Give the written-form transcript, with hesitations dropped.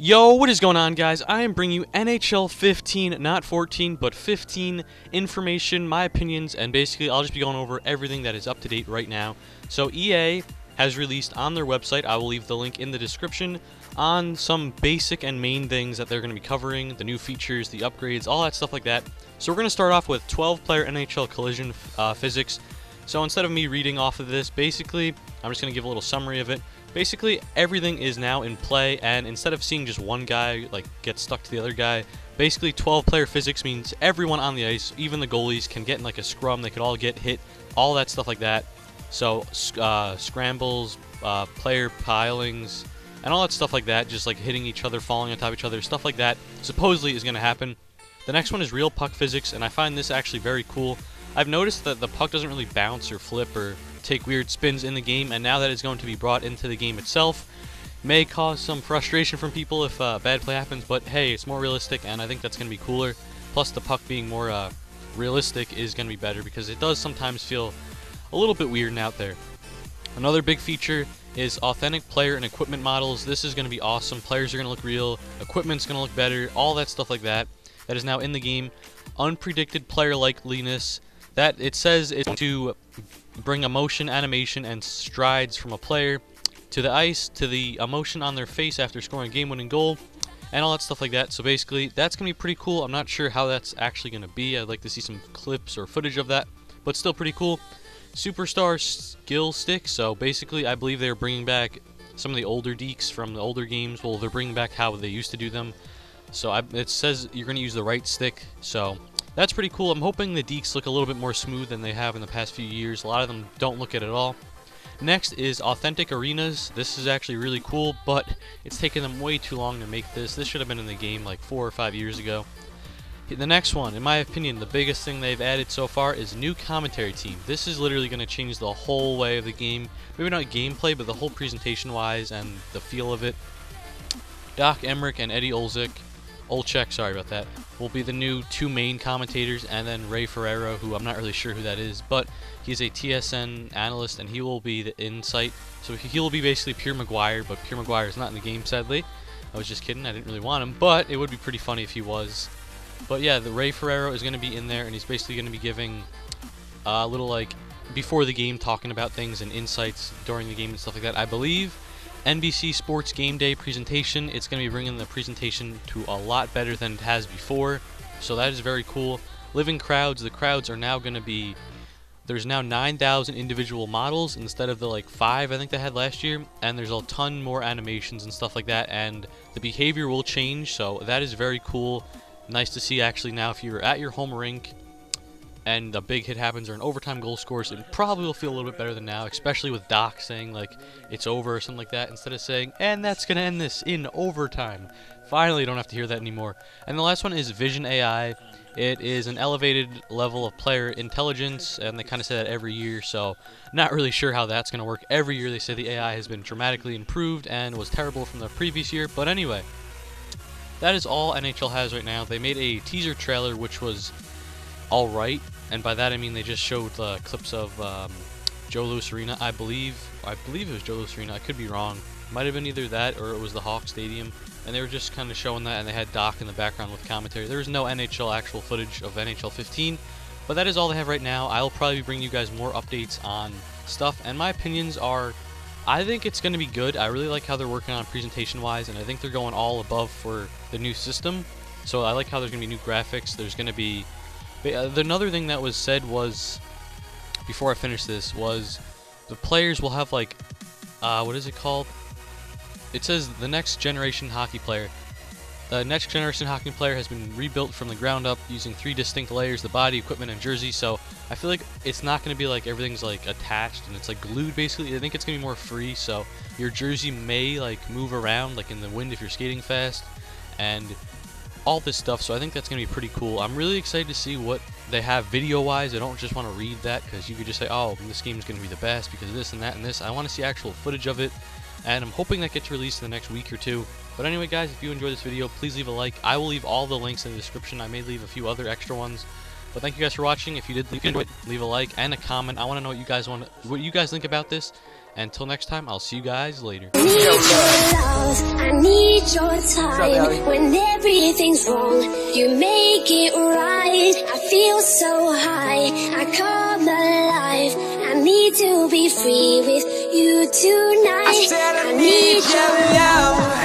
Yo, what is going on, guys? I am bringing you NHL 15, not 14, but 15 information, my opinions, and basically I'll just be going over everything that is up to date right now. So EA has released on their website, I will leave the link in the description, on some basic and main things that they're going to be covering, the new features, the upgrades, all that stuff like that. So we're going to start off with 12-player NHL collision physics. So instead of me reading off of this, basically, I'm just going to give a little summary of it. Basically, everything is now in play, and instead of seeing just one guy like get stuck to the other guy, basically 12-player physics means everyone on the ice, even the goalies, can get in like a scrum. They could all get hit, all that stuff like that. So scrambles, player pilings, and all that stuff like that, just like hitting each other, falling on top of each other, stuff like that, supposedly is going to happen. The next one is real puck physics, and I find this actually very cool. I've noticed that the puck doesn't really bounce or flip or take weird spins in the game, and now that it's going to be brought into the game itself, may cause some frustration from people if bad play happens, but hey, it's more realistic, and I think that's going to be cooler. Plus, the puck being more realistic is going to be better, because it does sometimes feel a little bit weird and out there. Another big feature is authentic player and equipment models. This is going to be awesome. Players are going to look real, equipment's going to look better, all that stuff like that. That is now in the game. Unpredicted player likeliness. That it says it's to bring emotion, animation, and strides from a player to the ice, to the emotion on their face after scoring a game-winning goal, and all that stuff like that. So basically, that's going to be pretty cool. I'm not sure how that's actually going to be. I'd like to see some clips or footage of that, but still pretty cool. Superstar skill stick. So basically, I believe they're bringing back some of the older deeks from the older games. Well, they're bringing back how they used to do them. So it says you're going to use the right stick. So that's pretty cool. I'm hoping the deeks look a little bit more smooth than they have in the past few years. A lot of them don't look it at all. Next is authentic arenas. This is actually really cool, but it's taken them way too long to make this. This should have been in the game like 4 or 5 years ago. The next one, in my opinion, the biggest thing they've added so far is new commentary team. This is literally going to change the whole way of the game. Maybe not gameplay, but the whole presentation-wise and the feel of it. Doc Emmerich and Eddie Olczyk, sorry about that, will be the new two main commentators, and then Ray Ferraro, who I'm not really sure who that is, but he's a TSN analyst, and he will be the insight. So he will be basically Pierre Maguire, but Pierre Maguire is not in the game, sadly. I was just kidding, I didn't really want him, but it would be pretty funny if he was. But yeah, the Ray Ferraro is going to be in there, and he's basically going to be giving a little, like, before the game, talking about things and insights during the game and stuff like that. I believe NBC Sports Game Day presentation, it's going to be bringing the presentation to a lot better than it has before, so that is very cool. Living crowds, the crowds are now going to be, there's now 9,000 individual models instead of the like 5 I think they had last year, and there's a ton more animations and stuff like that, and the behavior will change, so that is very cool. Nice to see actually now if you're at your home rink and a big hit happens or an overtime goal scores, it probably will feel a little bit better than now, especially with Doc saying like it's over or something like that instead of saying, and that's going to end this in overtime. Finally, you don't have to hear that anymore. And the last one is Vision AI. It is an elevated level of player intelligence, and they kind of say that every year, so not really sure how that's going to work. Every year they say the AI has been dramatically improved and was terrible from the previous year, but anyway, that is all NHL has right now. They made a teaser trailer which was alright, and by that I mean they just showed clips of Joe Louis Arena. I believe it was Joe Louis Arena. I could be wrong. Might have been either that or it was the Hawk Stadium, and they were just kind of showing that, and they had Doc in the background with commentary. There was no NHL actual footage of NHL 15, but that is all they have right now. I will probably bring you guys more updates on stuff, and my opinions are, I think it's going to be good. I really like how they're working on presentation-wise, and I think they're going all above for the new system. So I like how there's going to be new graphics. There's going to be another thing that was said was, before I finish this, was the players will have like, what is it called? It says the next generation hockey player. The next generation hockey player has been rebuilt from the ground up using 3 distinct layers, the body, equipment, and jersey. So I feel like it's not going to be like everything's like attached and it's like glued basically. I think it's going to be more free, so your jersey may like move around like in the wind if you're skating fast and all this stuff. So I think that's going to be pretty cool. I'm really excited to see what they have video wise. I don't just want to read that because you could just say, oh, this game is going to be the best because of this and that and this. I want to see actual footage of it, and I'm hoping that gets released in the next week or 2. But anyway, guys, if you enjoyed this video, please leave a like. I will leave all the links in the description. I may leave a few other extra ones. But thank you guys for watching. If you did enjoy it, leave a like and a comment. I want to know what you guys think about this. And until next time, I'll see you guys later. need your time. When everything's wrong, you make it right. I feel so high, I come alive. I need to be free with you tonight. I need your love.